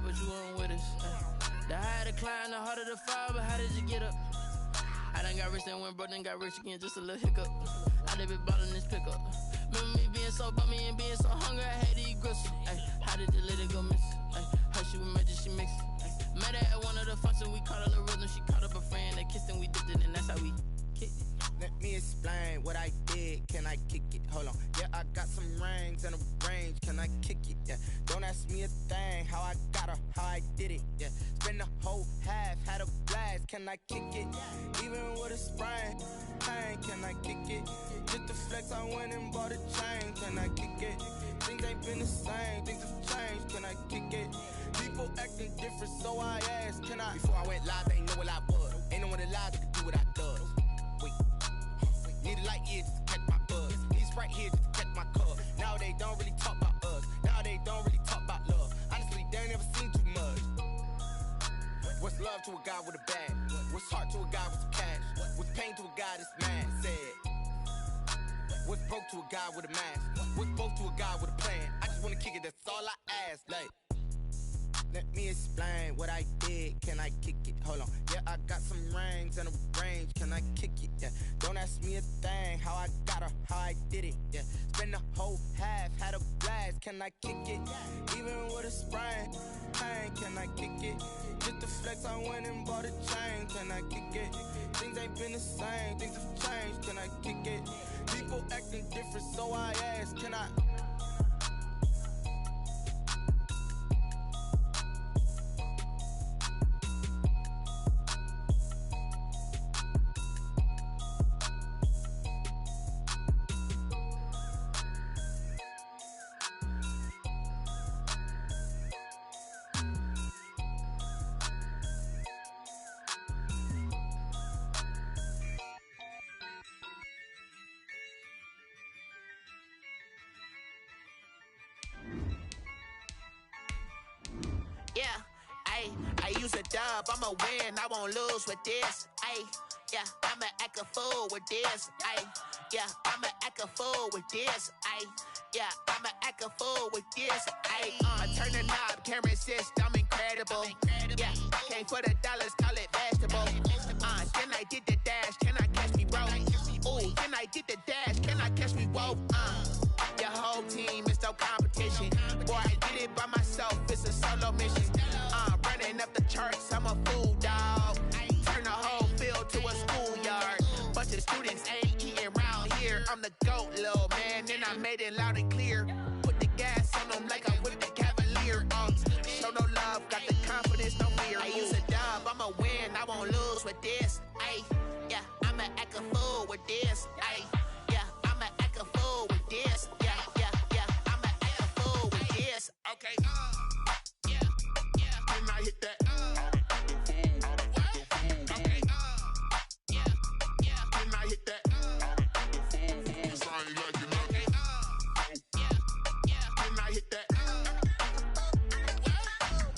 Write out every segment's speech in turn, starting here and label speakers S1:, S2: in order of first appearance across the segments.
S1: but you weren't with us. The higher the climb, the harder the fall, but how did you get up? I done got rich, then went broke, then got rich again, just a little hiccup. I done been ballin' this pickup. Remember me being so bummy and being so hungry, I had to eat gristle. How did the lady go miss? Her she was magic, she mixed. Met her at one of the functions, we caught a little rhythm. She caught up a friend, they kissed and we dipped it, and that's how we kicked it.
S2: Let me explain what I did, can I kick it? Hold on, yeah, I got some rings and a range, can I kick it? Yeah, don't ask me a thing, how I got her, how I did it. Yeah, spend the whole half, had a blast, can I kick it? Even with a sprain, pain, can I kick it? Just to flex, I went and bought a chain, can I kick it? Things ain't been the same, things have changed, can I kick it? People acting different, so I asked, can I? Before I went live, they ain't know what I was. Ain't no one alive that could do what I does. Wait, need a light here just to catch my buzz. Need Sprite here just to catch my cup. Now they don't really talk about us. Now they don't really talk about love. Honestly, they ain't never seen too much. What's love to a guy with a bag? What's heart to a guy with some cash? What's pain to a guy that's mad? Said. What's broke to a guy with a mask? What's both to a guy with a plan? I just wanna kick it, that's all I ask. Like, let me explain what I did, can I kick it? Hold on, yeah, I got some rings and a range, can I kick it? Yeah, don't ask me a thing, how I got her, how I did it. Yeah, spend the whole half, had a blast, can I kick it? Even with a sprain, pain, can I kick it? Just to flex, I went and bought a chain, can I kick it? Things ain't been the same, things have changed, can I kick it? People acting different, so I ask, can I?
S3: I use a dub, I'ma win, I won't lose with this. Yeah, I'ma act a fool with this. Yeah, I'ma act a fool with this. Yeah, I'ma act a fool with this. I turn the knob, camera assist, I'm incredible. Yeah, came for the dollars, call it vegetable. Then I did the dash, can I catch me, bro? Ooh, then I did the dash, can I catch me, whoa? Your whole team is no competition. Boy, I did it by myself, it's a solo mission. Running up the charts, I'm a fool, dog. Turn the whole field to a schoolyard. Bunch of students ain't eating round here. I'm the GOAT, little man, and I made it loud and clear. Put the gas on them like I whipped the Cavalier. Show no love, got the confidence, no fear. I use a dub, I'ma win, I won't lose with this. Yeah, I'ma act a fool with this. Yeah, I'ma act a fool with this. Yeah, I'ma act a fool with this. Okay. Can I hit that? Okay. Can I hit that? Cause I ain't like it nothing. Can I hit that?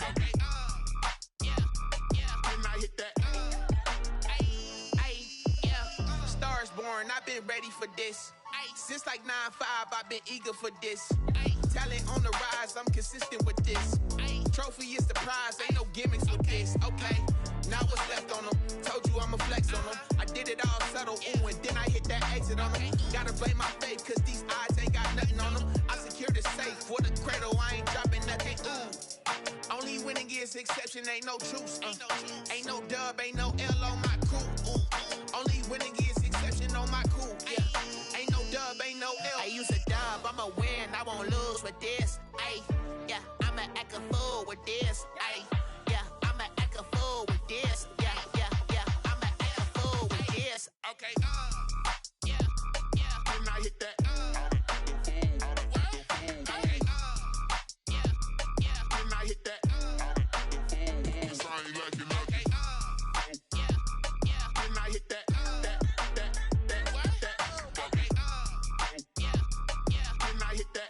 S3: Okay. Can I hit that? Stars born, I've been ready for this. Since like 9-5, I've been eager for this. Talent on the rise, I'm consistent with this. Trophy is the prize, ain't no gimmicks with this. Okay, now what's left on them? Told you I'ma flex on them. I did it all subtle, ooh, and then I hit that exit on them. Gotta blame my faith, cause these odds ain't got nothing on them. I secured the safe for the cradle, I ain't dropping nothing, ooh. Only winning is exception, ain't no truce. Ain't no dub, ain't no L on my crew, ooh. Only winning is exception on my crew, yeah. Ain't no dub, ain't no L. I use a dub, I'ma win, I won't lose with this. Yeah, I'ma act a fool with this. Yeah, I'ma act a fool with this. Yeah, I'ma act a fool with this. Okay. Can I hit that? Okay. Can I hit that? Cause I ain't like it nothing. Can I hit that? Can I hit that?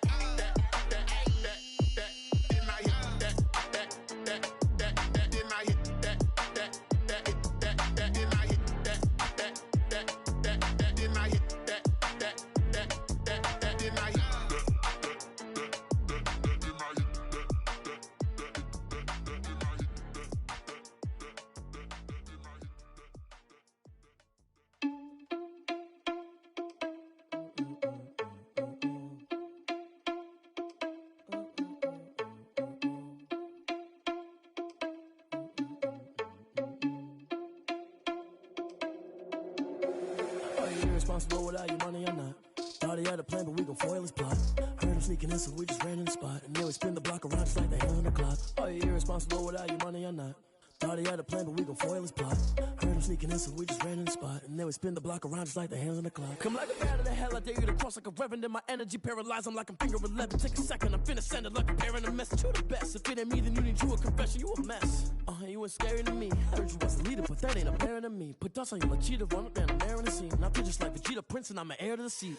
S1: irresponsible without your money or not. Thought he had a plan, but we gon' foil his plot. Heard him sneaking in, so we just ran in the spot. And then we spin the block around just like the hand on the clock. Are you irresponsible without your money or not? Thought he had a plan, but we gon' foil his plot. Heard him sneaking in, so we just ran in the spot. And then we spin the block around just like the hands on the clock. Come like a bat of the hell, I dare you to cross like a reverend. In my energy paralyzed, I'm like I'm finger 11. Take a second, I'm finna send it like a parent a message. You the best, if it ain't me, then you need you a confession. You a mess, you ain't scary to me. Heard you was a leader, but that ain't apparent to me. Put dust on you like cheetah, run up down the air in the scene. Now I just like Vegeta Prince, and I'm an heir to the seat.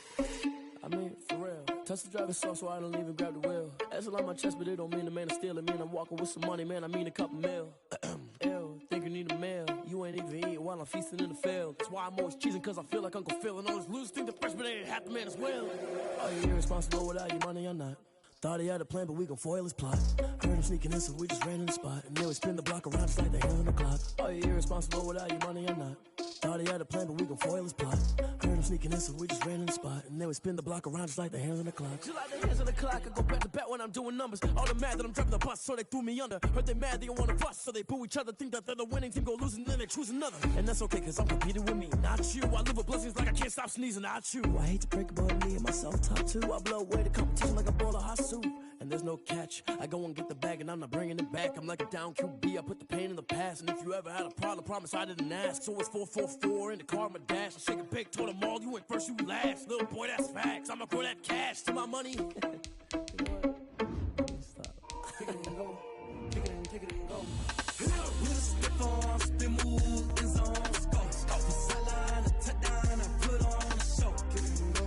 S1: I mean, for real. Touch the driver's soft, so I don't even grab the wheel. That's on my chest, but it don't mean the man is stealing. Man, I'm walking with some money, man, I mean a couple mil. Ew, think you need a meal. You ain't even eating while I'm feasting in the field. That's why I'm always cheesing, cause I feel like Uncle Phil. And all those losers think the freshman ain't half the man as well. Are you irresponsible without your money or not? Thought he had a plan, but we gon' foil his plot. Heard him sneaking in, so we just ran in the spot. And then we spin the block around just like the hand on the clock. Are you irresponsible without your money or not? Thought he had a plan, but we gon' foil his plot. Heard him sneaking in, so we just ran in the spot. And then we spin the block around just like the hands on the clock. Just like the hands on the clock, I go back to back when I'm doing numbers. All the mad that I'm driving the bus, so they threw me under. Heard they mad, they don't wanna bust, so they boo each other. Think that they're the winning team, go losing, then they choose another. And that's okay, cause I'm competing with me, not you. I live with blessings like I can't stop sneezing, not you. I hate to break about me and myself top two. I blow away the competition like a bowl of hot soup. And there's no catch. I go and get the bag and I'm not bringing it back. I'm like a down QB, I put the pain in the past. And if you ever had a problem, promise I didn't ask. So it's 444 in the car, my dash. I shake a big, told them all, you went first, you last. Little boy, that's facts. I'ma throw that cash to my money. You know what? Stop. Kick it and go. Kick it and go. With a step on, spin move, in zone, go. Off the sideline, a touchdown, I put on a show.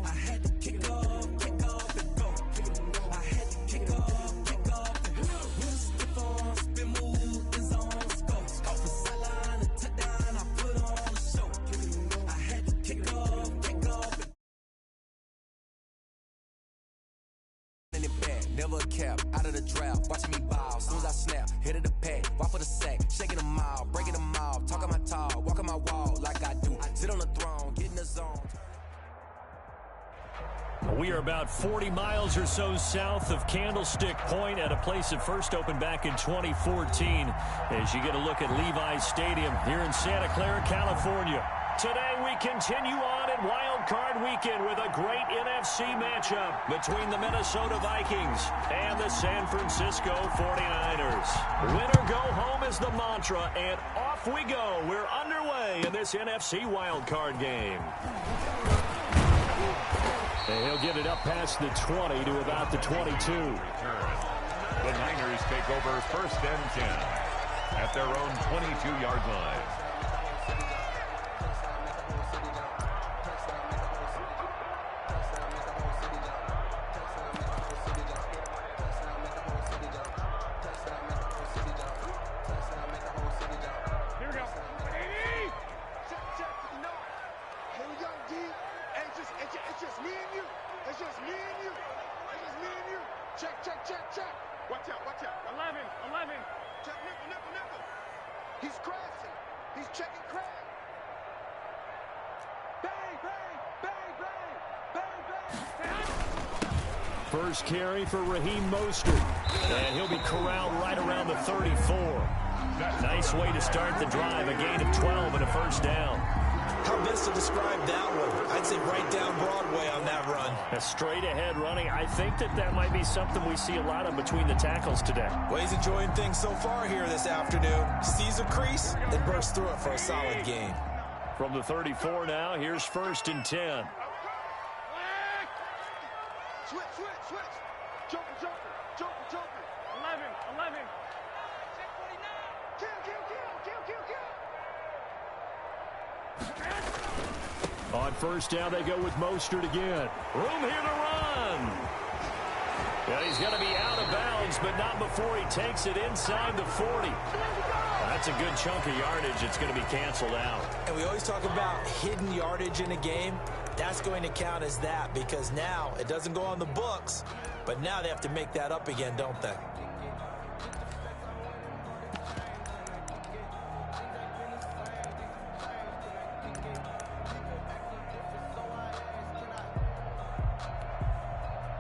S1: I had to kick off and go. I had to kick off and go. With a step on, spin move, in zone, go. Off the sideline, a touchdown, I put on a show. I had to kick off and go. In the back, never a cap, out of the draft, watching me ball. Soon as I snap, hit of the pack, walk for the sack, shaking them out, breaking them out, talking my talk, walking my wall like I do. Sit on the throne, get in the zone.
S4: We are about 40 miles or so south of Candlestick Point at a place that first opened back in 2014 as you get a look at Levi's Stadium here in Santa Clara, California. Today we continue on in Wild Card Weekend with a great NFC matchup between the Minnesota Vikings and the San Francisco 49ers. Win or go home is the mantra, and off we go. We're underway in this NFC Wild Card game. And he'll get it up past the 20 to about the 22.
S5: The Niners take over first and 10 at their own 22-yard line.
S4: First carry for Raheem Mostert, and he'll be corralled right around the 34. Nice way to start the drive, a gain of 12 and a first down.
S6: How best to describe that one? I'd say right down Broadway on that run.
S4: A straight ahead running. I think that might be something we see a lot of between the tackles today.
S6: Well, he's enjoying things so far here this afternoon. Sees a crease and bursts through it for a solid gain.
S4: From the 34 now, here's first and 10.
S7: Switch. Joker. 11. Kill.
S4: On first down, they go with Mostert again. Room here to run. Yeah, he's going to be out of bounds, but not before he takes it inside the 40. That's a good chunk of yardage. It's going to be canceled out.
S6: And we always talk about hidden yardage in a game. That's going to count as that because now it doesn't go on the books, but now they have to make that up again, don't they?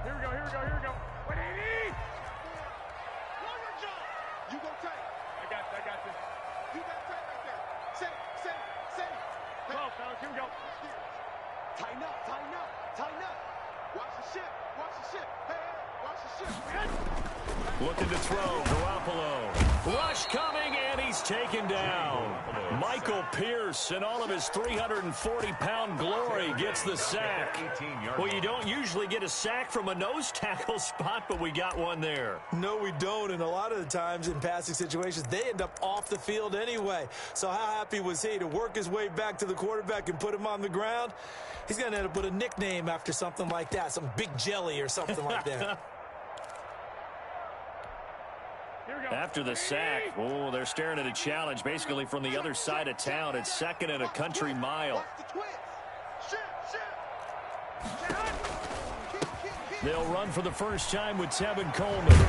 S7: Here we go. Wait, you go tight. I got this. You got tight right there. Say. 12, fellas, here we go. Tight.
S4: Looking to throw. Garoppolo. Rush coming, and he's taken down. Michael Pierce, in all of his 340-pound glory, gets the sack. Well, you don't usually get a sack from a nose tackle spot, but we got one there.
S6: No, we don't, and a lot of the times in passing situations, they end up off the field anyway. So how happy was he to work his way back to the quarterback and put him on the ground? He's going to end up with a nickname after something like that, some Big Jelly or something like that.
S4: After the sack, oh, they're staring at a challenge basically from the other side of town. It's second and a country mile. They'll run for the first time with Tevin Coleman.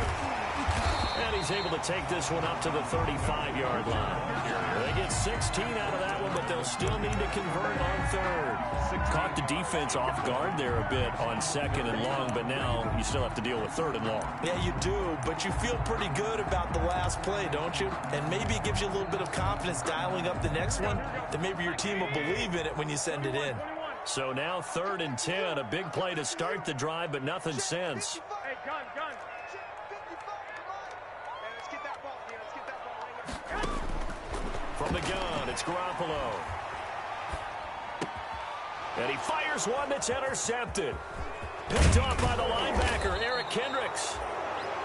S4: And he's able to take this one up to the 35-yard line. They get 16 out of that one, but they'll still need to convert on third. Caught the defense off guard there a bit on second and long, but now you still have to deal with third and long.
S6: Yeah, you do, but you feel pretty good about the last play, don't you? And maybe it gives you a little bit of confidence dialing up the next one, that maybe your team will believe in it when you send it in.
S4: So now 3rd and 10, a big play to start the drive, but nothing since.
S7: Hey, gun. Let's get that ball.
S4: From the gun, it's Garoppolo. And he fires one that's intercepted. Picked off by the linebacker, Eric Kendricks.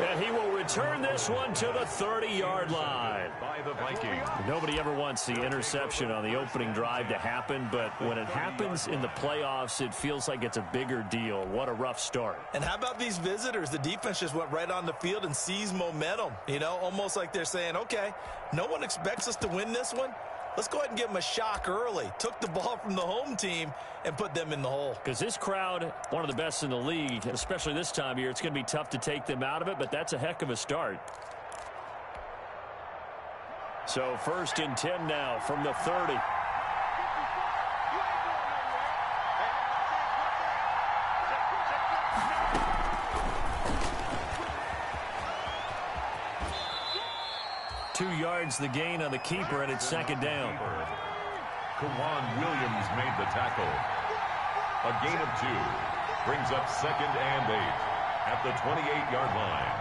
S4: And he will return this one to the 30-yard line.
S5: By the Vikings.
S4: Nobody ever wants the interception on the opening drive to happen, but when it happens in the playoffs, it feels like it's a bigger deal. What a rough start.
S6: And how about these visitors? The defense just went right on the field and seized momentum. You know, almost like they're saying, okay, no one expects us to win this one. Let's go ahead and give them a shock early. Took the ball from the home team and put them in the hole.
S4: Because this crowd, one of the best in the league, especially this time of year, it's going to be tough to take them out of it, but that's a heck of a start. So 1st and 10 now from the 30. The gain on the keeper, and it's 2nd down.
S5: Kawan Williams made the tackle. A gain of 2 brings up 2nd and 8 at the 28-yard line.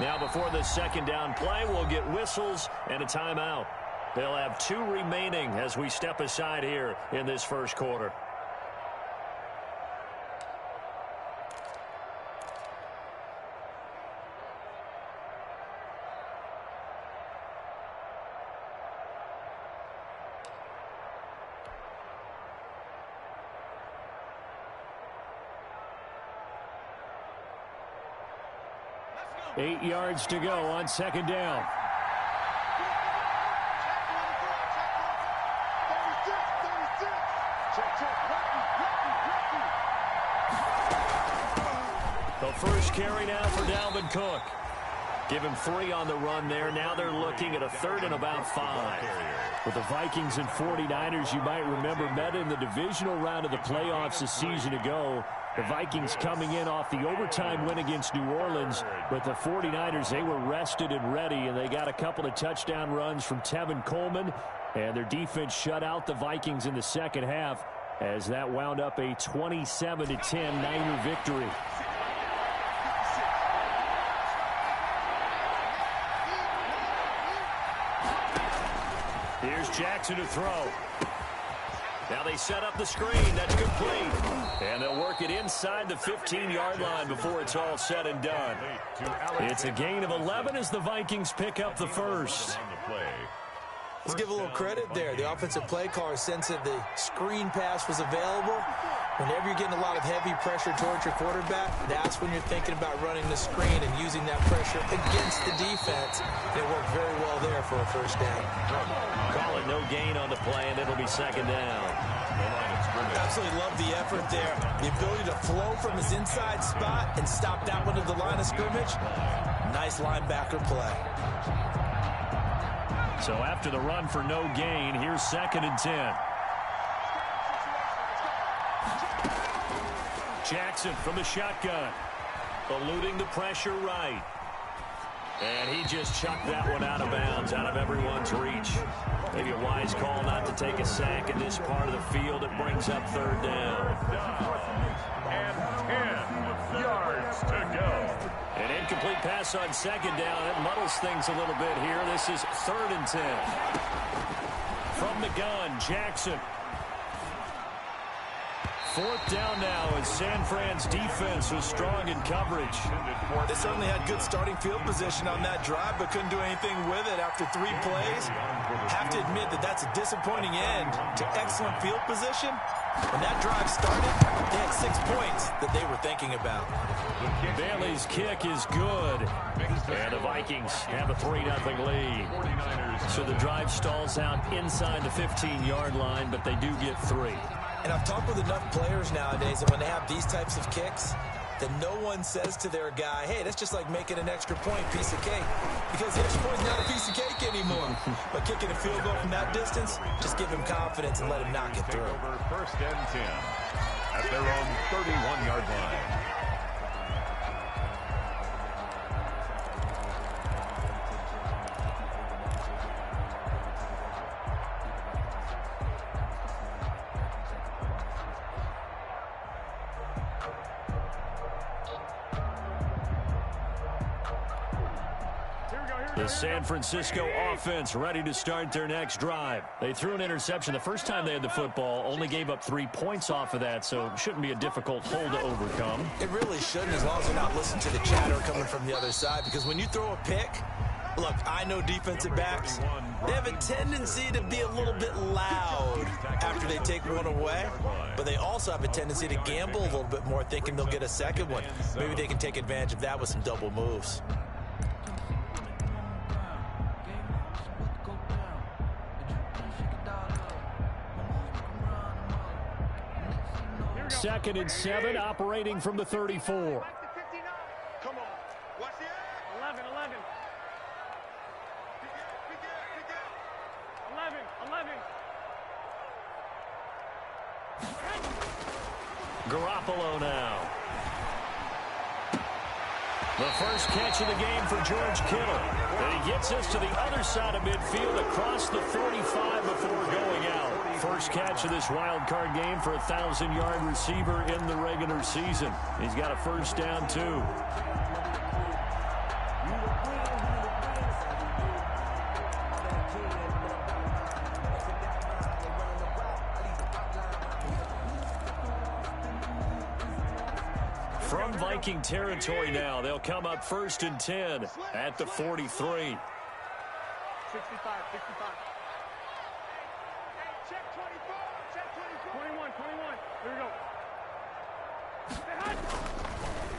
S4: Now before the 2nd down play, we'll get whistles and a timeout. They'll have 2 remaining as we step aside here in this first quarter. Eight yards to go on 2nd down. The first carry now for Dalvin Cook. Give him 3 on the run there. Now they're looking at a 3rd and about 5. With the Vikings and 49ers, you might remember, met in the divisional round of the playoffs a season ago. The Vikings coming in off the overtime win against New Orleans, but the 49ers, they were rested and ready, and they got a couple of touchdown runs from Tevin Coleman, and their defense shut out the Vikings in the second half as that wound up a 27-10 Niner victory. Here's Jackson to throw. Now they set up the screen. That's complete. And they'll work it inside the 15-yard line before it's all said and done. It's a gain of 11 as the Vikings pick up the first.
S6: Let's give a little credit there. The offensive play caller sensed that the screen pass was available. Whenever you're getting a lot of heavy pressure towards your quarterback, that's when you're thinking about running the screen and using that pressure against the defense. It worked very well there for a first down.
S4: Call it no gain on the play, and it'll be 2nd down.
S6: Absolutely love the effort there. The ability to flow from his inside spot and stop that one at the line of scrimmage. Nice linebacker play.
S4: So after the run for no gain, here's 2nd and 10. Jackson from the shotgun, eluding the pressure right. And he just chucked that one out of bounds, out of everyone's reach. Maybe a wise call not to take a sack in this part of the field. It brings up third down.
S5: And 10 yards to go.
S4: An incomplete pass on second down. It muddles things a little bit here. This is 3rd and 10. From the gun, Jackson. 4th down now as San Fran's defense was strong in coverage.
S6: They certainly had good starting field position on that drive, but couldn't do anything with it after 3 plays. Have to admit that that's a disappointing end to excellent field position. When that drive started, they had 6 points that they were thinking about.
S4: Bailey's kick is good. And the Vikings have a 3-0 lead. So the drive stalls out inside the 15-yard line, but they do get 3.
S6: And I've talked with enough players nowadays that when they have these types of kicks, that no one says to their guy, hey, that's just like making an extra point piece of cake. Because the extra point's not a piece of cake anymore. But kicking a field goal from that distance, just give him confidence and let him knock it through.
S5: Over 1st and 10 at their own 31-yard line.
S4: The San Francisco offense ready to start their next drive. They threw an interception the first time they had the football, only gave up 3 points off of that, so it shouldn't be a difficult hole to overcome.
S6: It really shouldn't, as long as they're not listening to the chatter coming from the other side, because when you throw a pick, look, I know defensive backs, they have a tendency to be a little bit loud after they take one away, but they also have a tendency to gamble a little bit more, thinking they'll get a second one. Maybe they can take advantage of that with some double moves.
S4: 2nd and 7, operating from the 34.
S7: Come on. Watch the 11. 11.
S4: Garoppolo now. The first catch of the game for George Kittle. And he gets us to the other side of midfield across the 45 before going out. First catch of this wild card game for a 1,000-yard receiver in the regular season. He's got a first down, too. From Viking territory now, they'll come up 1st and 10 at the 43.
S7: 65. Check 24. 21. Here we go.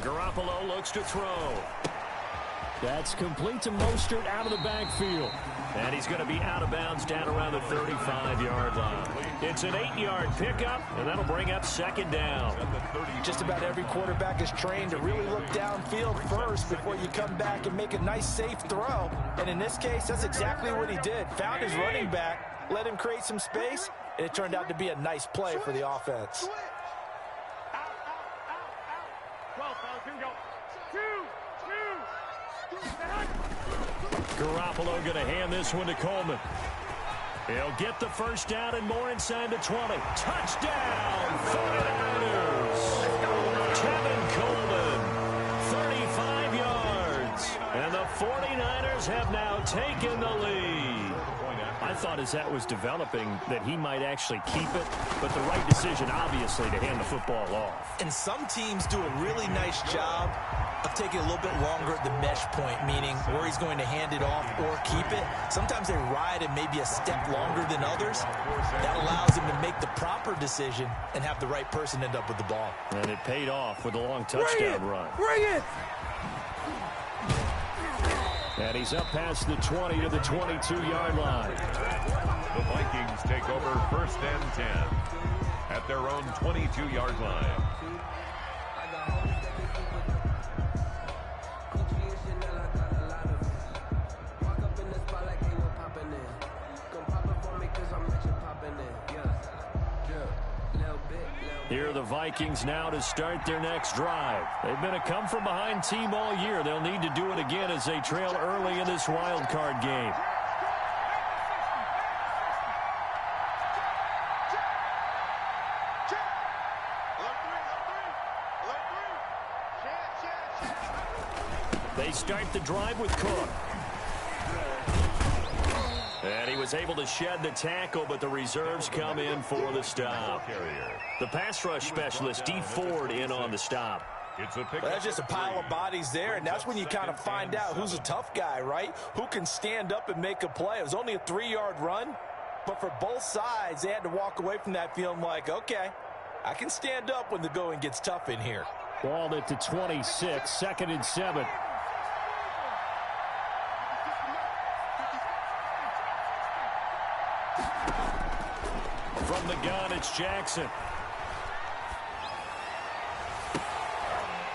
S4: Garoppolo looks to throw. That's complete to Mostert out of the backfield. And he's going to be out of bounds down around the 35-yard line. It's an 8-yard pickup, and that'll bring up 2nd down.
S6: Just about every quarterback is trained to really look downfield first before you come back and make a nice, safe throw. And in this case, that's exactly what he did. Found his running back, let him create some space, and it turned out to be a nice play for the offense.
S7: 12, fellas, here we go. 2.
S4: Garoppolo going to hand this one to Coleman. He'll get the first down and more inside the 20. Touchdown, 49ers. Kevin Coleman, 35 yards. And the 49ers have now taken the lead. I thought as that was developing that he might actually keep it, but the right decision, obviously, to hand the football off.
S6: And some teams do a really nice job of taking a little bit longer at the mesh point, meaning where he's going to hand it off or keep it. Sometimes they ride it maybe a step longer than others. That allows him to make the proper decision and have the right person end up with the ball.
S4: And it paid off with a long touchdown run.
S6: Bring it!
S4: And he's up past the 20 to the 22-yard line.
S5: The Vikings take over 1st and 10 at their own 22-yard line.
S4: Here are the Vikings now to start their next drive. They've been a come-from-behind team all year. They'll need to do it again as they trail early in this wild card game. They start the drive with Cook. And he was able to shed the tackle, but the reserves come in for the stop. The pass rush specialist, D. Ford, in on the stop.
S6: That's just a pile of bodies there, and that's when you kind of find out who's a tough guy, right? Who can stand up and make a play. It was only a 3-yard run, but for both sides, they had to walk away from that feeling like, okay, I can stand up when the going gets tough in here.
S4: Ball at the 26, 2nd and 7. From the gun, it's Jackson.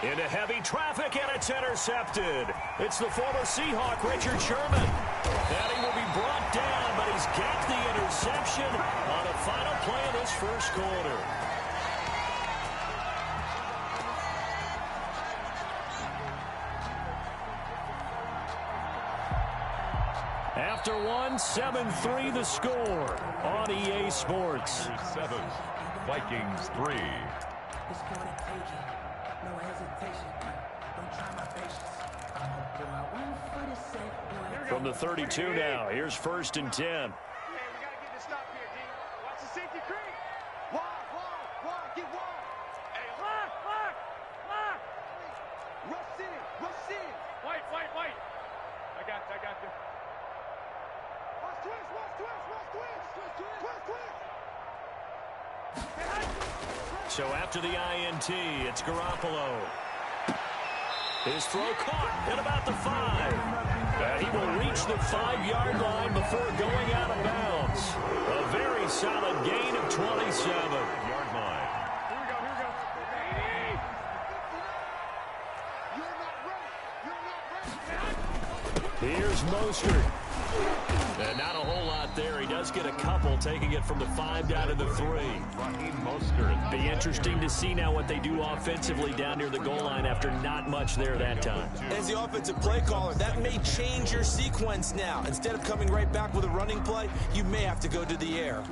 S4: Into heavy traffic, and it's intercepted. It's the former Seahawk, Richard Sherman. And he will be brought down, but he's gapped the interception on a final play of this first quarter. After one, 7-3 the score on EA Sports.
S5: 7, Vikings 3.
S4: From the 32 now, here's 1st and 10.
S7: We got to get this stop here, D. Watch the safety creep. Wide, get wide. Hey, lock. Rush in. White. I got you. Watch twist.
S4: So after the INT, it's Garoppolo. His throw caught at about the 5. He will reach the 5-yard line before going out of bounds. A very solid gain of 27-yard line.
S7: Here we go. You're not ready.
S4: Here's Mostert. And not a whole lot there. He does get a couple, taking it from the 5 down to the 3. Be interesting to see now what they do offensively down near the goal line after not much there that time.
S6: As the offensive play caller, that may change your sequence now. Instead of coming right back with a running play, you may have to go to the air.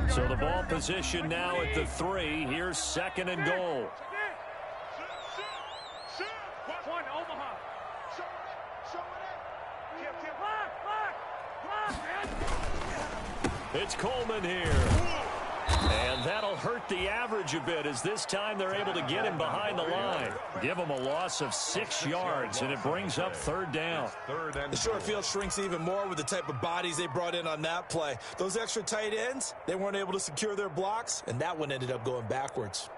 S4: So the ball position now at the 3. Here's 2nd and goal.
S7: Shoot. One, Omaha. Show it up. Block, man.
S4: It's Coleman here. And that'll hurt the average a bit, as this time they're able to get him behind the line. Give him a loss of 6 yards, and it brings up 3rd down.
S6: The short field shrinks even more with the type of bodies they brought in on that play. Those extra tight ends, they weren't able to secure their blocks, and that one ended up going backwards.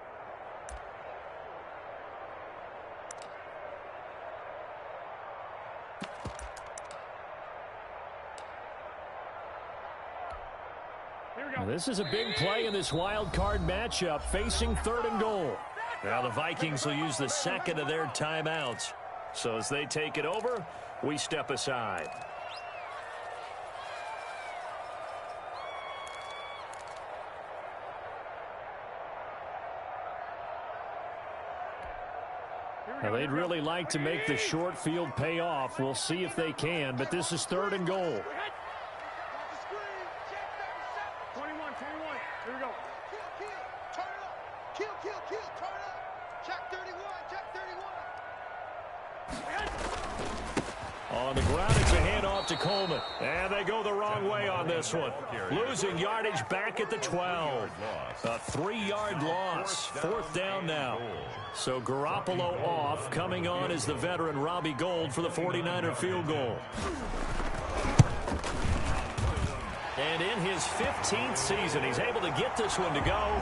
S4: This is a big play in this wild card matchup, facing 3rd and goal. Now the Vikings will use the 2nd of their timeouts. So as they take it over, we step aside. Now they'd really like to make the short field pay off. We'll see if they can, but this is 3rd and goal.
S7: 21. Here we go. Turn it up. Kill. Turn it up. Check 31.
S4: On the ground, it's a handoff to Coleman. And they go the wrong way on this one. Losing yardage back at the 12. A 3-yard loss. 4th down now. So Garoppolo off. Coming on is the veteran Robbie Gould for the 49er field goal. And in his 15th season, he's able to get this one to go.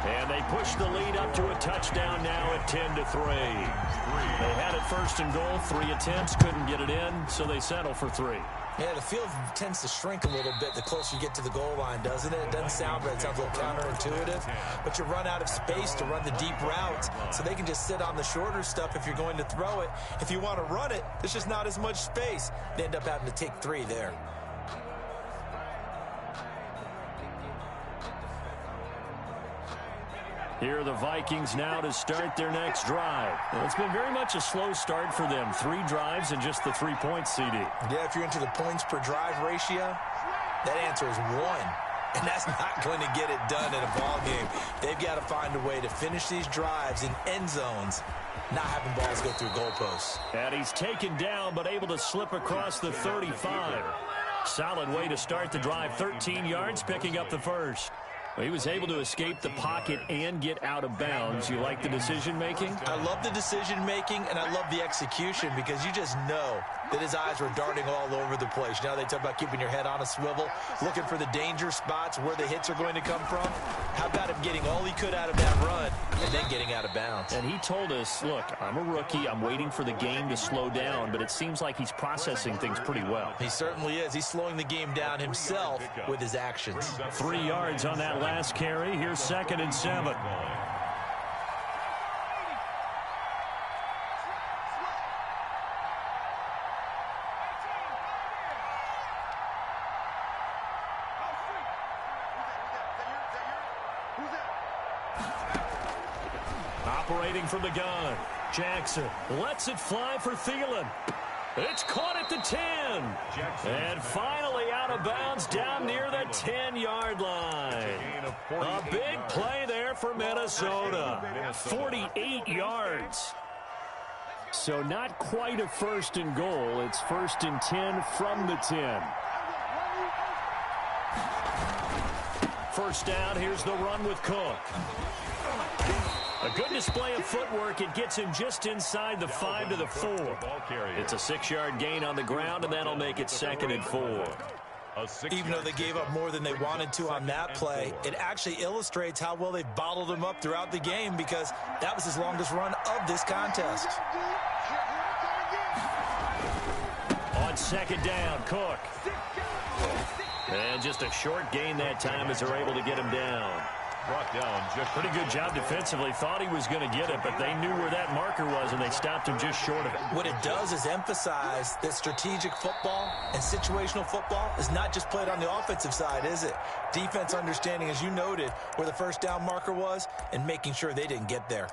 S4: And they push the lead up to a touchdown now at 10-3. They had it 1st and goal, 3 attempts, couldn't get it in, so they settle for 3.
S6: Yeah, the field tends to shrink a little bit the closer you get to the goal line, doesn't it? It doesn't sound right. It sounds a little counterintuitive. But you run out of space to run the deep routes, so they can just sit on the shorter stuff if you're going to throw it. If you want to run it, there's just not as much space. They end up having to take 3 there.
S4: Here are the Vikings now to start their next drive. Well, it's been very much a slow start for them. 3 drives and just the 3 points, CD.
S6: Yeah, if you're into the points per drive ratio, that answer is 1. And that's not going to get it done in a ball game. They've got to find a way to finish these drives in end zones, not having balls go through goalposts.
S4: And he's taken down, but able to slip across the 35. Solid way to start the drive. 13 yards, picking up the first. Well, he was able to escape the pocket and get out of bounds. You like the decision-making?
S6: I love the decision-making, and I love the execution because you just know that his eyes were darting all over the place. You know, they talk about keeping your head on a swivel, looking for the danger spots where the hits are going to come from. How about him getting all he could out of that run and then getting out of bounds?
S4: And he told us, look, I'm a rookie. I'm waiting for the game to slow down, but it seems like he's processing things pretty well.
S6: He certainly is. He's slowing the game down himself with his actions.
S4: 3 yards on that last carry. Here's 2nd and 7. Operating from the gun. Jackson lets it fly for Thielen. It's caught at the 10. And finally out of bounds down near the 10-yard line. A big play there for Minnesota. 48 yards. So not quite a 1st and goal. It's 1st and 10 from the 10. First down, here's the run with Cook. A good display of footwork. It gets him just inside the 5 to the 4. It's a 6-yard gain on the ground, and that'll make it 2nd and 4.
S6: Even though they gave up more than they wanted to on that play, it actually illustrates how well they've bottled him up throughout the game because that was his longest run of this contest.
S4: On 2nd down, Cook. And just a short gain that time as they're able to get him down.
S5: Brought down just
S4: pretty good job defensively. Thought he was going to get it, but they knew where that marker was, and they stopped him just short of it.
S6: What it does is emphasize that strategic football and situational football is not just played on the offensive side, is it? Defense understanding, as you noted, where the first down marker was and making sure they didn't get there.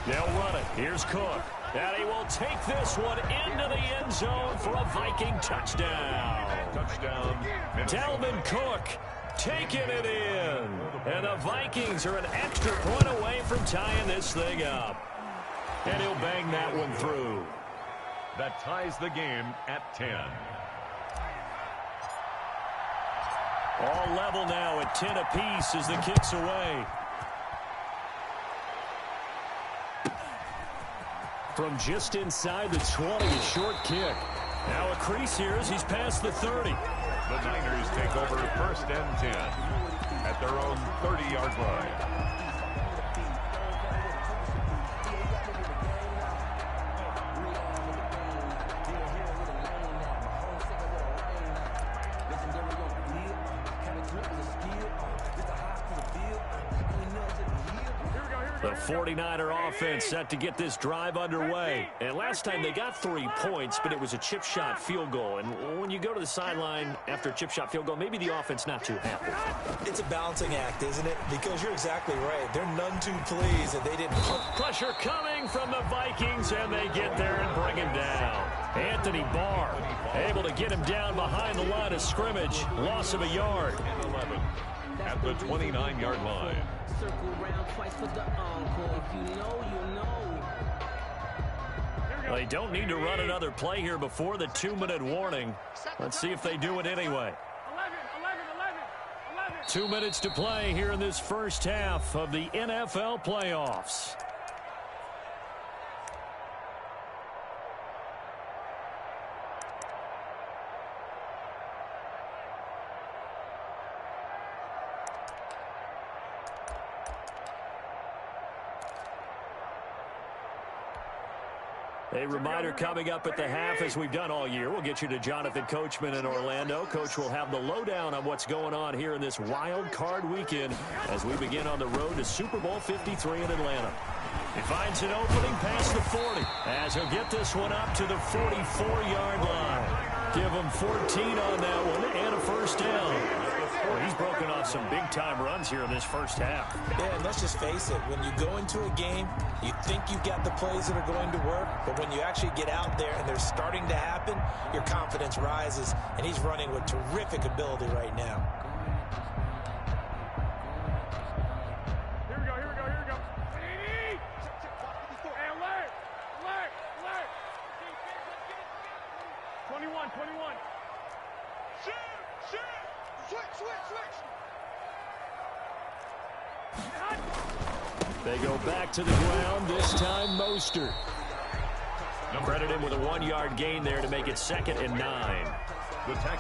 S4: They'll run it. Here's Cook. And he will take this one into the end zone for a Viking touchdown. Dalvin Cook taking it in. And the Vikings are an extra point away from tying this thing up. And he'll bang that one through.
S5: That ties the game at 10.
S4: All level now at 10 apiece as the kick's away. From just inside the 20, a short kick. Now a crease here as he's past the 30.
S5: The Niners take over 1st and 10 at their own 30-yard line.
S4: The 49er offense set to get this drive underway. And last time they got 3 points, but it was a chip shot field goal. And when you go to the sideline after a chip shot field goal, maybe the offense not too happy.
S6: It's a balancing act, isn't it? Because you're exactly right. They're none too pleased that they didn't.
S4: Pressure coming from the Vikings, and they get there and bring him down. Anthony Barr able to get him down behind the line of scrimmage. Loss of a yard.
S5: 11 at the 29-yard line.
S1: Circle around twice for the encore. If you know, you know.
S4: They don't need to run another play here before the 2-minute warning. Let's see if they do it anyway. 2 minutes to play here in this first half of the NFL playoffs. A reminder coming up at the half, as we've done all year. We'll get you to Jonathan Coachman in Orlando. Coach will have the lowdown on what's going on here in this wild card weekend as we begin on the road to Super Bowl 53 in Atlanta. He finds an opening past the 40 as he'll get this one up to the 44-yard line. Give him 14 on that one and a first down. Well, he's broken off some big-time runs here in this first half.
S6: Yeah, and let's just face it. When you go into a game, you think you've got the plays that are going to work, but when you actually get out there and they're starting to happen, your confidence rises, and he's running with terrific ability right now.
S7: Here we go, here we go, here we go. Hey, alert! Alert! Alert! 21, 21. Shoot! Shoot! Switch, switch, switch!
S4: They go back to the ground, this time Mostert. Credit him with a 1-yard gain there to make it 2nd and 9.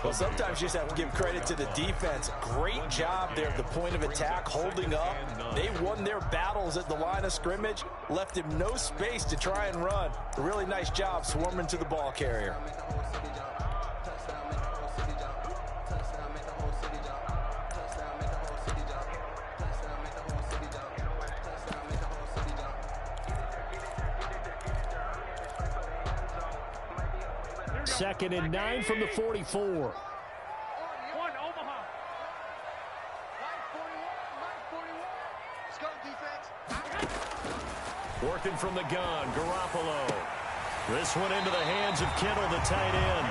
S6: Well, sometimes you just have to give credit to the defense. Great job there at the point of attack, holding up. They won their battles at the line of scrimmage, left him no space to try and run. A really nice job swarming to the ball carrier.
S4: Second and 9 from the 44.
S7: One, Omaha. Line 41. Let's go, defense.
S4: Working from the gun, Garoppolo. This one into the hands of Kittle, the tight end.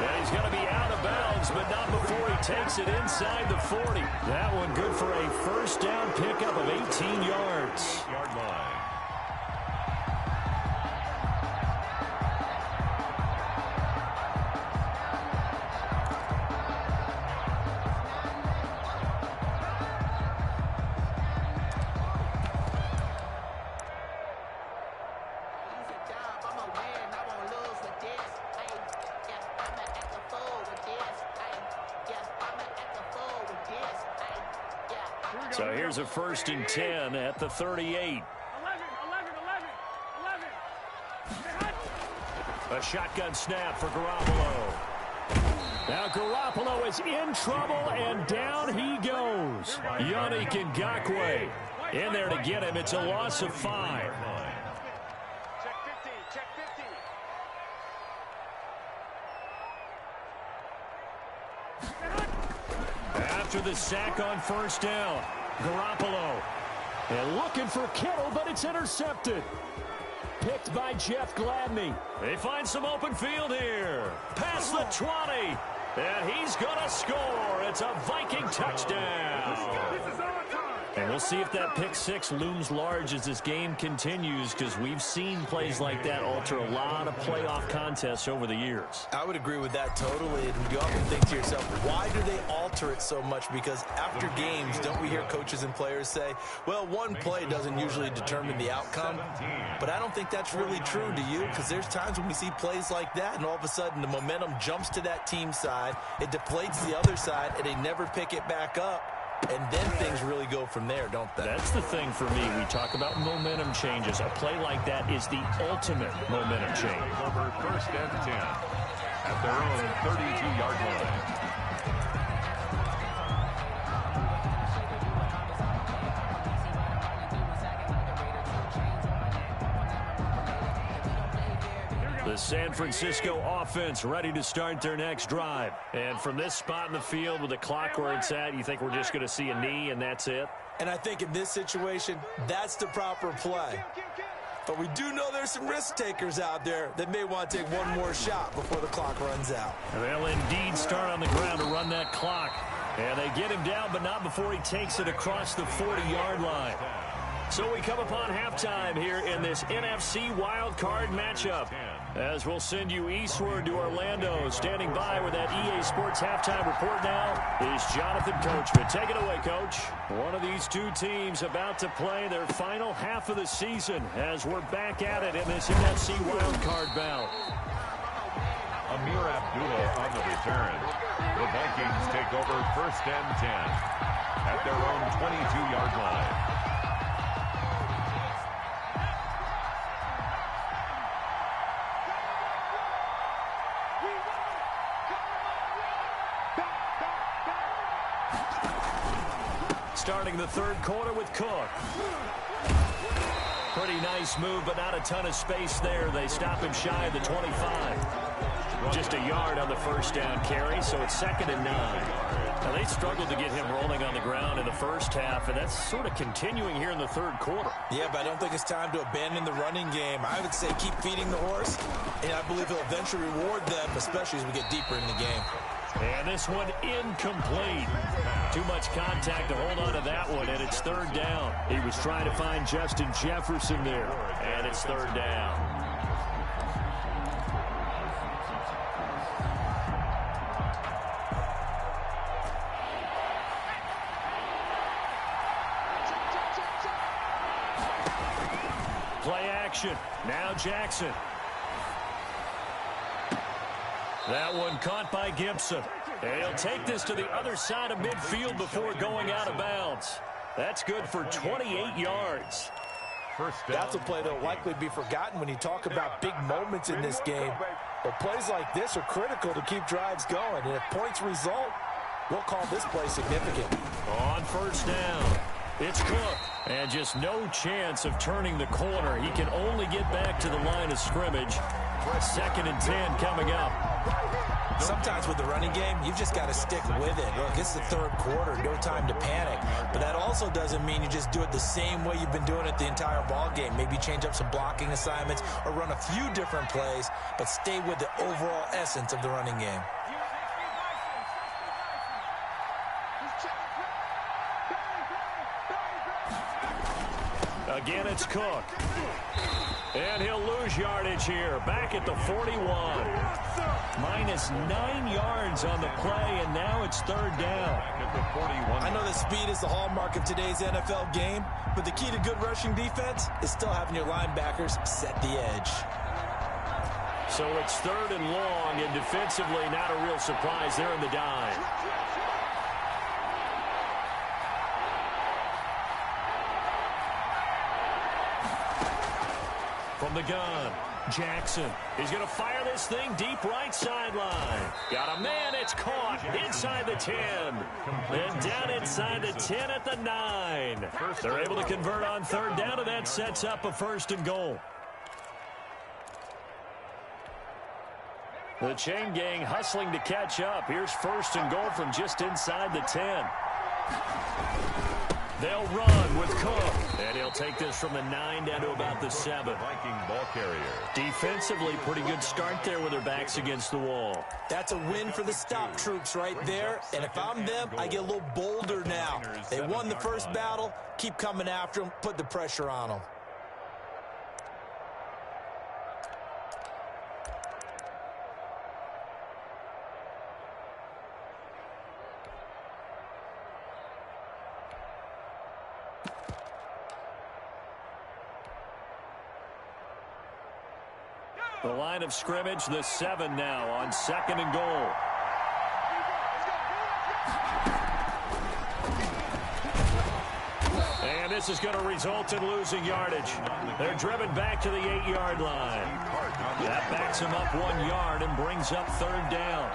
S4: And he's going to be out of bounds, but not before he takes it inside the 40. That one good for a first down pickup of 18 yards.
S5: Yard line.
S4: So here's a 1st and 10 at the 38.
S7: 11.
S4: A shotgun snap for Garoppolo. Now Garoppolo is in trouble, and down he goes. Yannick Ngakoue in there to get him. It's a loss of 5.
S7: Check 50, check 50.
S4: After the sack on first down, Garoppolo. And looking for Kittle, but it's intercepted. Picked by Jeff Gladney. They find some open field here. Past the 20. And he's going to score. It's a Viking touchdown.
S7: This is our time.
S4: And we'll see if that pick 6 looms large as this game continues, because we've seen plays like that alter a lot of playoff contests over the years.
S6: I would agree with that totally. And you often think to yourself, why do they alter it so much? Because after games, don't we hear coaches and players say, well, one play doesn't usually determine the outcome. But I don't think that's really true, do you? Because there's times when we see plays like that, and all of a sudden the momentum jumps to that team side, it deflates the other side, and they never pick it back up. And then things really go from there, don't they?
S4: That's the thing for me. We talk about momentum changes. A play like that is the ultimate momentum change.
S5: Over 1st and 10 at their own 32-yard line.
S4: The San Francisco offense ready to start their next drive. And from this spot in the field with the clock where it's at, you think we're just going to see a knee and that's it?
S6: And I think in this situation, that's the proper play. But we do know there's some risk takers out there that may want to take one more shot before the clock runs out.
S4: They'll indeed start on the ground to run that clock. And they get him down, but not before he takes it across the 40-yard line. So we come upon halftime here in this NFC wild card matchup. As we'll send you eastward to Orlando. Standing by with that EA Sports halftime report now is Jonathan Coachman. Take it away, Coach. One of these two teams about to play their final half of the season as we're back at it in this NFC wild card bout.
S5: Amir Abdullah on the return. The Vikings take over 1st and 10 at their own 22-yard line.
S4: starting the third quarter with Cook. Pretty nice move, but not a ton of space there. They stop him shy of the 25. Just a yard on the first down carry, so it's 2nd and 9. Now, they struggled to get him rolling on the ground in the first half, and that's sort of continuing here in the third quarter.
S6: Yeah, but I don't think it's time to abandon the running game. I would say keep feeding the horse, and I believe he'll eventually reward them, especially as we get deeper in the game.
S4: And this one incomplete. Too much contact to hold on to that one, and it's 3rd down. He was trying to find Justin Jefferson there, and it's 3rd down. Play action. Now Jackson. That one caught by Gibson. And he'll take this to the other side of midfield before going out of bounds. That's good for 28 yards.
S6: That's a play that will likely be forgotten when you talk about big moments in this game. But plays like this are critical to keep drives going. And if points result, we'll call this play significant.
S4: On 1st down, it's Cook. And just no chance of turning the corner. He can only get back to the line of scrimmage. 2nd and 10 coming up.
S6: Sometimes with the running game, you've just got to stick with it. Look, it's the third quarter, no time to panic. But that also doesn't mean you just do it the same way you've been doing it the entire ball game. Maybe change up some blocking assignments or run a few different plays, but stay with the overall essence of the running game.
S4: Again, it's Cook. And he'll lose yardage here. Back at the 41. Minus 9 yards on the play, and now it's 3rd down.
S6: I know that speed is the hallmark of today's NFL game, but the key to good rushing defense is still having your linebackers set the edge.
S4: So it's 3rd and long, and defensively not a real surprise there in the dime. From the gun, Jackson. He's going to fire this thing deep right sideline. Got a man, it's caught inside the 10. And down inside the 10 at the 9. They're able to convert on 3rd down, and that sets up a 1st and goal. The chain gang hustling to catch up. Here's 1st and goal from just inside the 10. They'll run with Cook. And he'll take this from the 9 down to about the 7.
S5: Viking ball carrier.
S4: Defensively, pretty good start there with their backs against the wall.
S6: That's a win for the stop troops right there. And if I'm them, I get a little bolder now. They won the first battle. Keep coming after them. Put the pressure on them.
S4: The line of scrimmage, the 7 now on 2nd and goal. And this is going to result in losing yardage. They're driven back to the 8-yard line. That backs them up 1 yard and brings up 3rd down.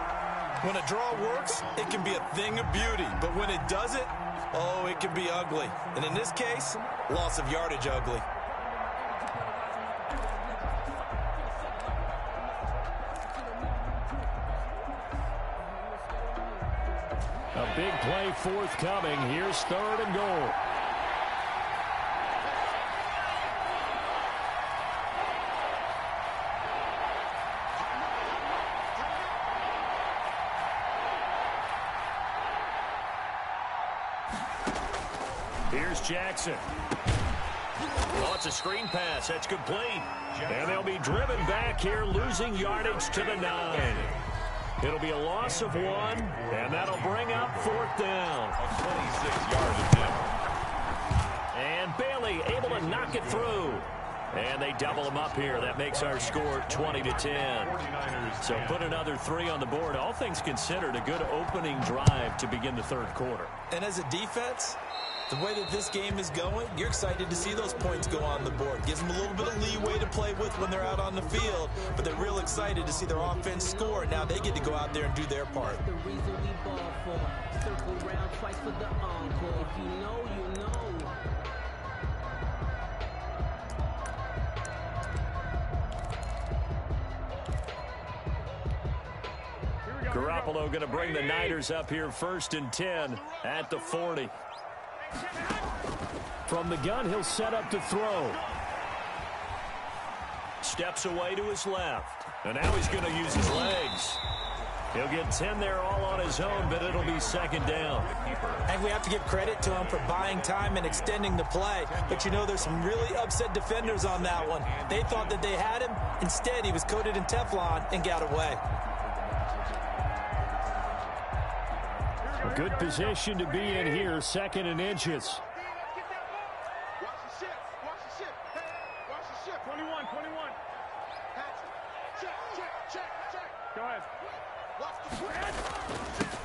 S6: When a draw works, it can be a thing of beauty. But when it doesn't, oh, it can be ugly. And in this case, loss of yardage ugly.
S4: A big play forthcoming. Here's 3rd and goal. Here's Jackson. Oh, it's a screen pass. That's complete. And they'll be driven back here, losing yardage to the 9. It'll be a loss of 1, and that'll bring up 4th down.
S5: 26-yard attempt.
S4: And Bailey able to knock it through. And they double them up here. That makes our score 20-10. So put another 3 on the board. All things considered, a good opening drive to begin the third quarter.
S6: And as a defense, The way that this game is going, you're excited to see those points go on the board. Gives them a little bit of leeway to play with when they're out on the field, but they're real excited to see their offense score. Now they get to go out there and do their part.
S8: The reason we ball for. Circle round twice for the encore. If you know, you know.
S4: Garoppolo going to bring the Niners up here 1st and 10 at the 40. From the gun, he'll set up to throw. Steps away to his left. And now he's going to use his legs. He'll get 10 there all on his own, but it'll be 2nd down.
S6: I think we have to give credit to him for buying time and extending the play. But, you know, there's some really upset defenders on that one. They thought that they had him. Instead, he was coated in Teflon and got away.
S4: A good position to be in here, 2nd and inches.
S7: Watch the ship. Watch the ship. Hey, watch the ship. 21. Check. Go ahead. Watch the ship.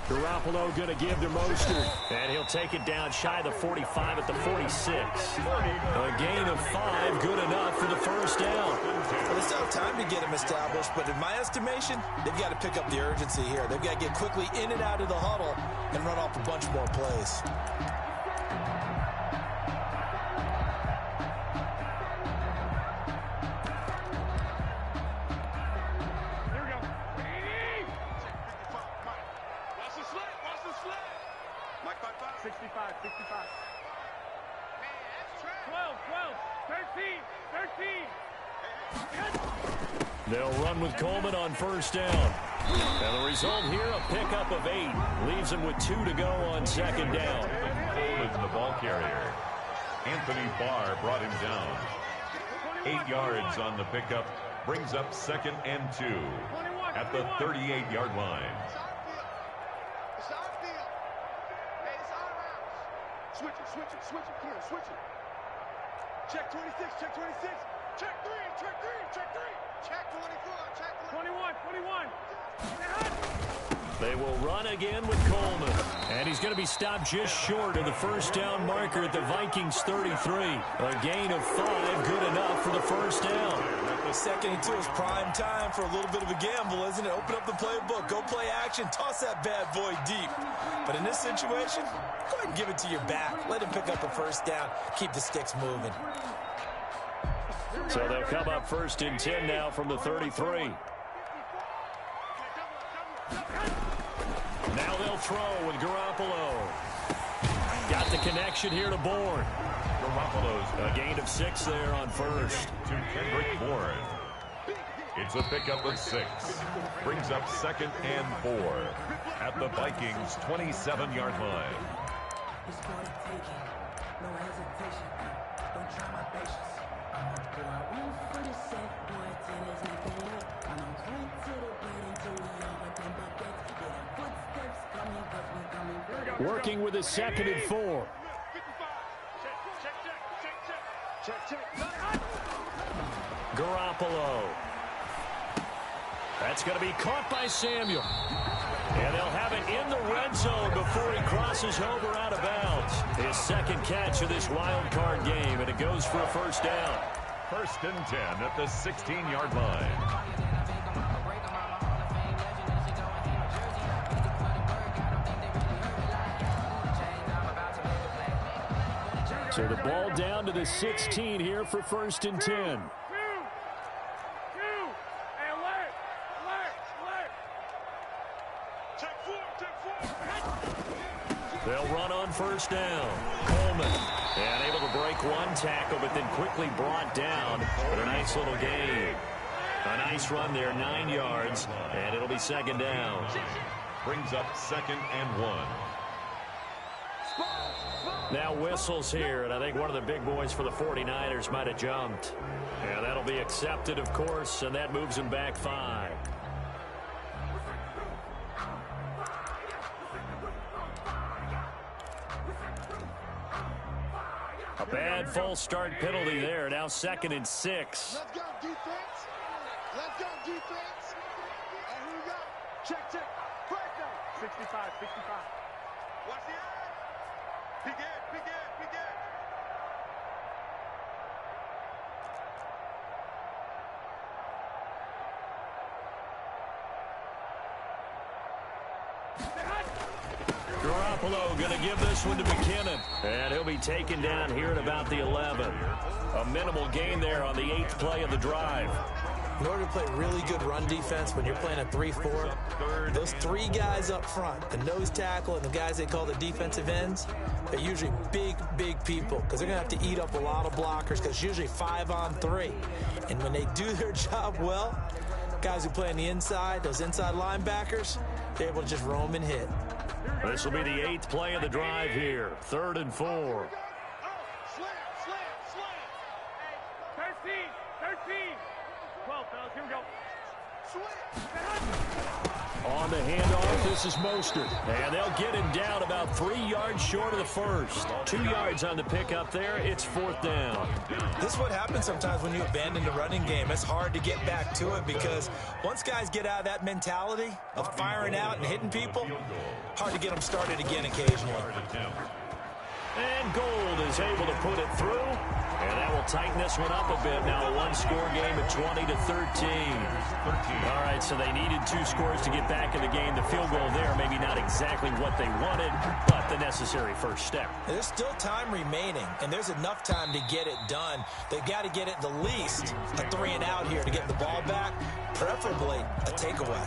S4: Garoppolo going to give to Mostert. And he'll take it down shy of the 45 at the 46. A gain of 5, good enough for the 1st down.
S6: Well, they still have time to get him established, but in my estimation, they've got to pick up the urgency here. They've got to get quickly in and out of the huddle and run off a bunch more plays.
S7: Mike, 65. 12. 13.
S4: They'll run with Coleman on 1st down. And the result here, a pickup of 8. Leaves him with 2 to go on 2nd down.
S5: Coleman, the ball carrier. Anthony Barr brought him down. 8 yards on the pickup. Brings up 2nd and 2 at the 38-yard line.
S7: It's our field. Hey, it's our routes. Switch it. Come on, switch it. Check 26. Check 3. Check 24. Check 21.
S4: They will run again with Coleman. And he's going to be stopped just short of the 1st down marker at the Vikings 33. A gain of 5, good enough for the 1st down.
S6: 2nd and 2 is prime time for a little bit of a gamble, isn't it? Open up the playbook, go play action, toss that bad boy deep. But in this situation, go ahead and give it to your back. Let him pick up a 1st down. Keep the sticks moving.
S4: So they'll come up 1st and 10 now from the 33. Now they'll throw with Garoppolo. Got the connection here to Bourne.
S5: Garoppolo's
S4: A gain of 6 there on 1st.
S5: to Kendrick Bourne. It's a pickup of 6. Brings up 2nd and 4 at the Vikings 27-yard line.
S8: It's for the taking. No hesitation. Don't try my patience. Do I want for the set? Boy, till it's nothing left. I'm on point to the plate until we over them buckets. Yeah, them footsteps coming, cause we coming through.
S4: Working with his 2nd and 4.
S7: Check.
S4: Garoppolo. That's going to be caught by Samuel. And they'll have it in the red zone before he crosses over out of bounds. His 2nd catch of this wild card game, and it goes for a 1st down.
S5: 1st and 10 at the 16-yard line.
S4: So the ball down to the 16 here for 1st and 10.
S7: Alert. Check 4.
S4: They'll run on 1st down. Coleman. And able to break one tackle, but then quickly brought down. But a nice little gain. A nice run there, 9 yards. And it'll be 2nd down.
S5: Brings up 2nd and 1.
S4: Now whistles here, and I think one of the big boys for the 49ers might have jumped. And that'll be accepted, of course, and that moves him back 5. A bad false start penalty there. Now 2nd and 6.
S7: Let's go, defense. Let's go, defense. And here we go. Check. First down. 65. Watch the eye.
S4: Garoppolo going to give this one to McKinnon. And he'll be taken down here at about the 11. A minimal gain there on the 8th play of the drive.
S6: In order to play really good run defense when you're playing a 3-4, those three guys up front, the nose tackle and the guys they call the defensive ends, they're usually big people because they're going to have to eat up a lot of blockers because it's usually 5-on-3. And when they do their job well, guys who play on the inside, those inside linebackers, they're able to just roam and hit.
S4: This will be the 8th play of the drive here. 3rd and 4. On the handoff, this is Mostert. And they'll get him down about 3 yards short of the first. 2 yards on the pickup there. It's 4th down.
S6: This is what happens sometimes when you abandon the running game. It's hard to get back to it because once guys get out of that mentality of firing out and hitting people, hard to get them started again occasionally.
S4: And Gold is able to put it through. And that will tighten this one up a bit. Now a one-score game at 20-13. All right, so they needed 2 scores to get back in the game. The field goal there, maybe not exactly what they wanted, but the necessary first step.
S6: There's still time remaining, and there's enough time to get it done. They've got to get it the least a 3-and-out here to get the ball back, preferably a takeaway.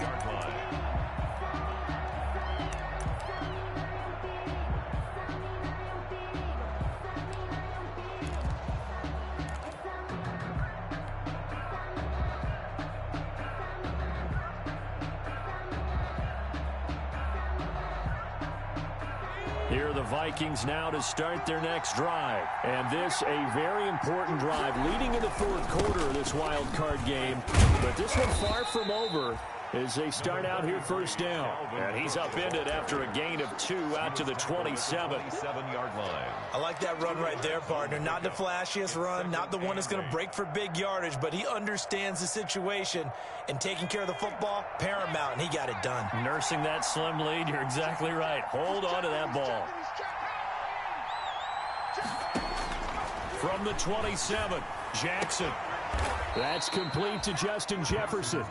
S4: Here are the Vikings now to start their next drive. And this a very important drive leading in the 4th quarter of this wild card game. But this one far from over as they start out here 1st down. And he's upended after a gain of 2 out to the 27-yard line.
S6: I like that run right there, partner. Not the flashiest run, not the one that's going to break for big yardage, but he understands the situation, and taking care of the football, paramount, and he got it done.
S4: Nursing that slim lead, you're exactly right. Hold on to that ball. From the 27, Jackson. That's complete to Justin Jefferson.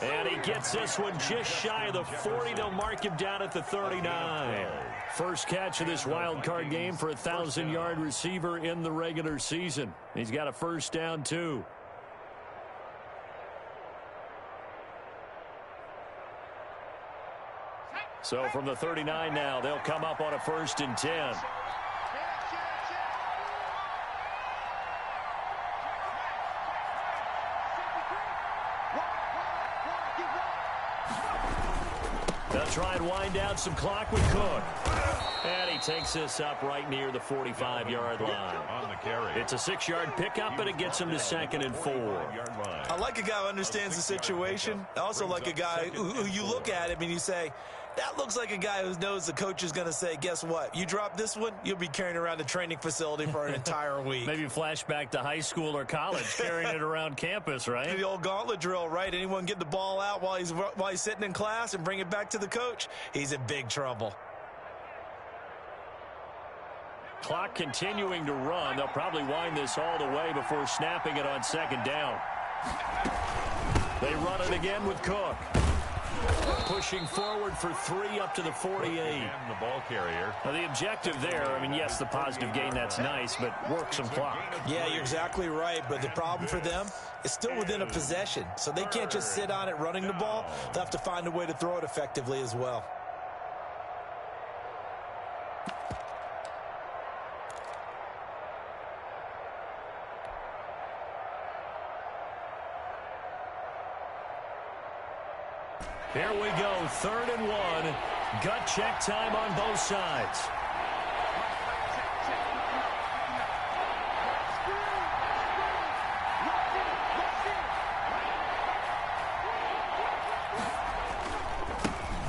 S4: And he gets this one just shy of the 40. They'll mark him down at the 39. First catch of this wild card game for a 1,000-yard receiver in the regular season. He's got a first down, too. So from the 39 now, they'll come up on a 1st and 10. They'll try and wind down some clock with Cook. And he takes this up right near the 45-yard line.
S5: On the carry.
S4: It's a 6-yard pickup, but it gets him to 2nd and 4.
S6: I like a guy who understands the situation. I also like a guy who you look at him and you say, that looks like a guy who knows the coach is going to say, guess what? You drop this one, you'll be carrying around the training facility for an entire week.
S4: Maybe flashback to high school or college, carrying it around campus, right?
S6: The old gauntlet drill, right? Anyone get the ball out while he's sitting in class and bring it back to the coach, he's in big trouble.
S4: Clock continuing to run. They'll probably wind this all the way before snapping it on 2nd down. They run it again with Cook. Pushing forward for 3 up to the 48.
S5: And the ball carrier.
S4: Now the objective there, I mean, yes, the positive gain, that's nice, but work some clock.
S6: Yeah, you're exactly right, but the problem for them is still within a possession, so they can't just sit on it running the ball. They'll have to find a way to throw it effectively as well.
S4: Here we go, 3rd and 1. Gut check time on both sides.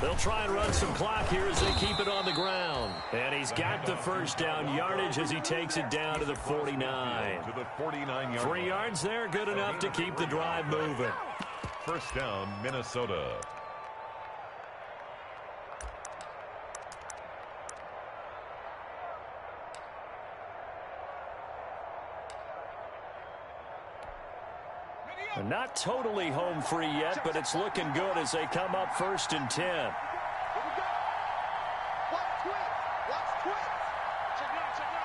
S4: They'll try and run some clock here as they keep it on the ground. And he's got the first down yardage as he takes it down to the 49.
S5: To the 49-yard
S4: 3 yards there, good enough to keep the drive moving.
S5: First down, Minnesota.
S4: Not totally home free yet, but it's looking good as they come up 1st and 10.
S7: Here we go. Watch twins. Watch twins. Check it out. Check it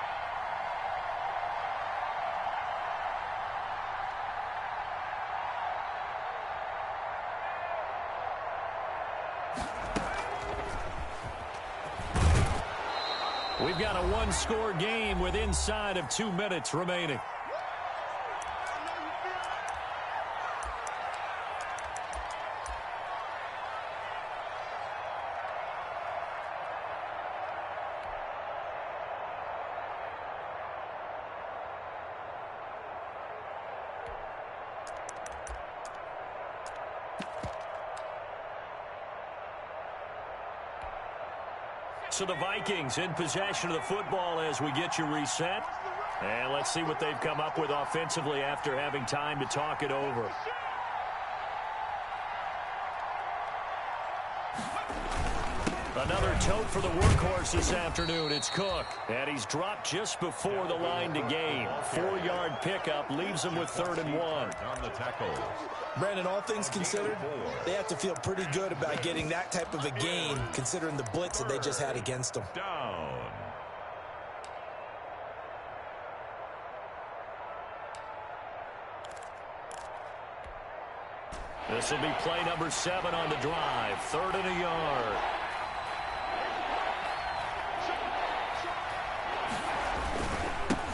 S7: out.
S4: We've got a one-score game with inside of 2 minutes remaining. So the Vikings in possession of the football as we get you reset. And let's see what they've come up with offensively after having time to talk it over. Another tote for the workhorse this afternoon. It's Cook. And he's dropped just before the line to gain. 4-yard pickup leaves him with 3rd and 1.
S5: On the tackle.
S6: Brandon, all things considered, they have to feel pretty good about getting that type of a gain considering the blitz that they just had against them.
S5: Down.
S4: This will be play number 7 on the drive. 3rd and a yard.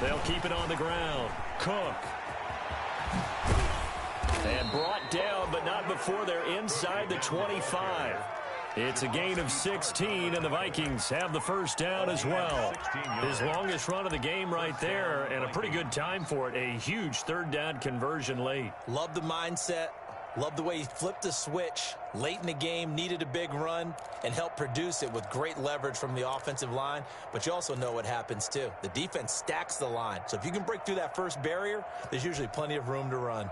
S4: They'll keep it on the ground. Cook. And brought down, but not before they're inside the 25. It's a gain of 16, and the Vikings have the first down as well. His longest run of the game right there, and a pretty good time for it. A huge 3rd down conversion late.
S6: Love the mindset. Love the way he flipped the switch late in the game, needed a big run, and helped produce it with great leverage from the offensive line. But you also know what happens, too. The defense stacks the line. So if you can break through that first barrier, there's usually plenty of room to run.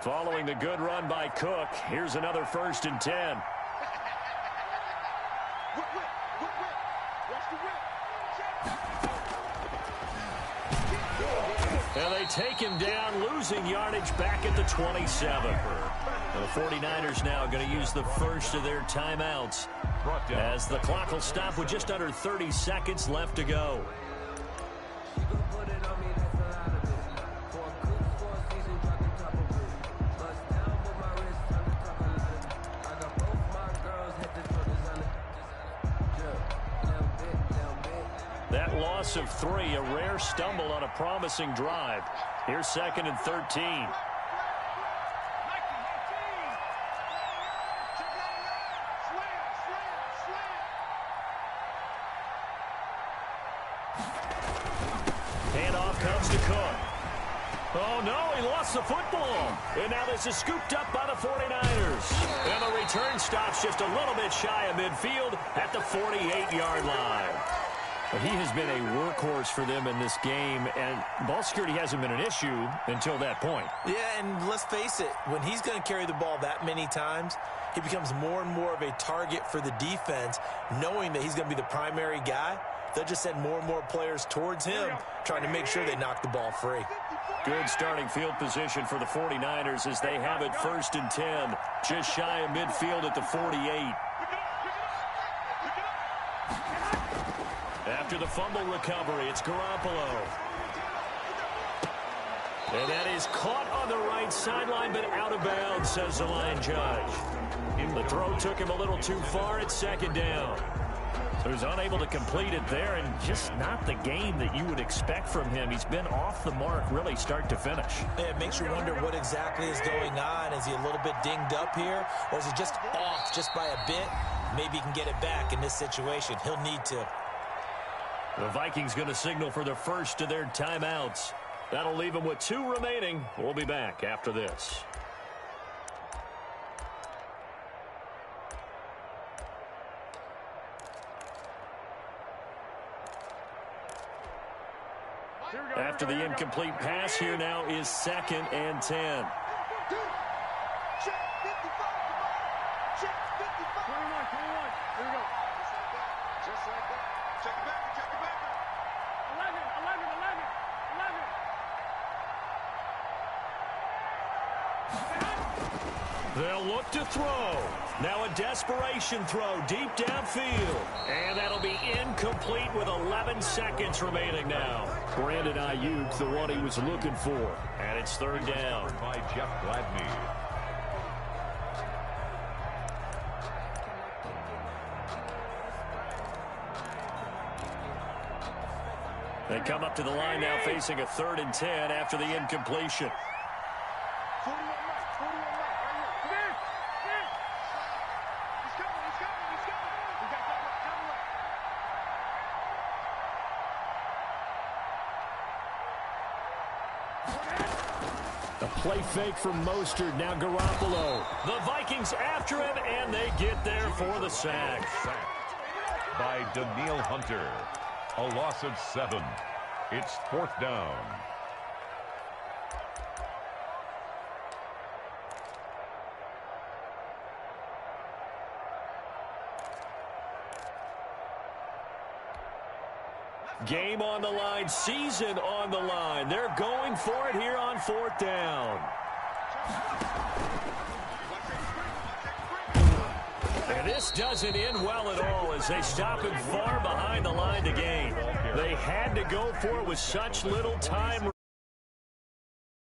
S4: Following the good run by Cook, here's another 1st and 10. And they take him down, losing yardage back at the 27. The 49ers now going to use the first of their timeouts as the clock will stop with just under 30 seconds left to go. That loss of 3, a rare stumble on a promising drive. Here's 2nd and 13. Handoff comes to Cook. Oh, no, he lost the football. And now this is scooped up by the 49ers. And the return stops just a little bit shy of midfield at the 48-yard line. But he has been a workhorse for them in this game, and ball security hasn't been an issue until that point. Yeah, and let's face it, when he's going to carry the ball that many times, he becomes more and more of a target for the defense, knowing that he's going to be the primary guy. They'll just send more and more players towards him, trying to make sure they knock the ball free. Good starting field position for the 49ers as they have it 1st and 10, just shy of midfield at the 48. After the fumble recovery, it's Garoppolo. And that is caught on the right sideline, but out of bounds, says the line judge. The throw took him a little too far at 2nd down. So he's unable to complete it there, and just not the game that you would expect from him. He's been off the mark really start to finish. Yeah, it makes you wonder what exactly is going on. Is he a little bit dinged up here, or is he just off just by a bit? Maybe he can get it back in this situation. He'll need to. The Vikings going to signal for the first of their timeouts. That'll leave them with 2 remaining. We'll be back after this. After the incomplete pass, here now is 2nd and 10.
S7: Check 55, come on. Check 55. 21. Here we go. Just like that. Check it back. Check it back. 11.
S4: They'll look to throw. Now a desperation throw deep downfield. And that'll be incomplete with 11 seconds remaining now. Brandon Ayuk, the one he was looking for. And it's third down.
S5: By Jeff Gladney.
S4: They come up to the line now facing a 3rd and 10 after the incompletion.
S7: 41 right, 41 right, right here. Come in. He's coming. We got that right.
S4: A play fake from Mostert, now Garoppolo. The Vikings after him, and they get there for the sack.
S5: Sacked by Daniil Hunter. A loss of 7. It's 4th down.
S4: Game on the line, season on the line. They're going for it here on 4th down. And this doesn't end well at all as they stop him far behind the line to gain. They had to go for it with such little time.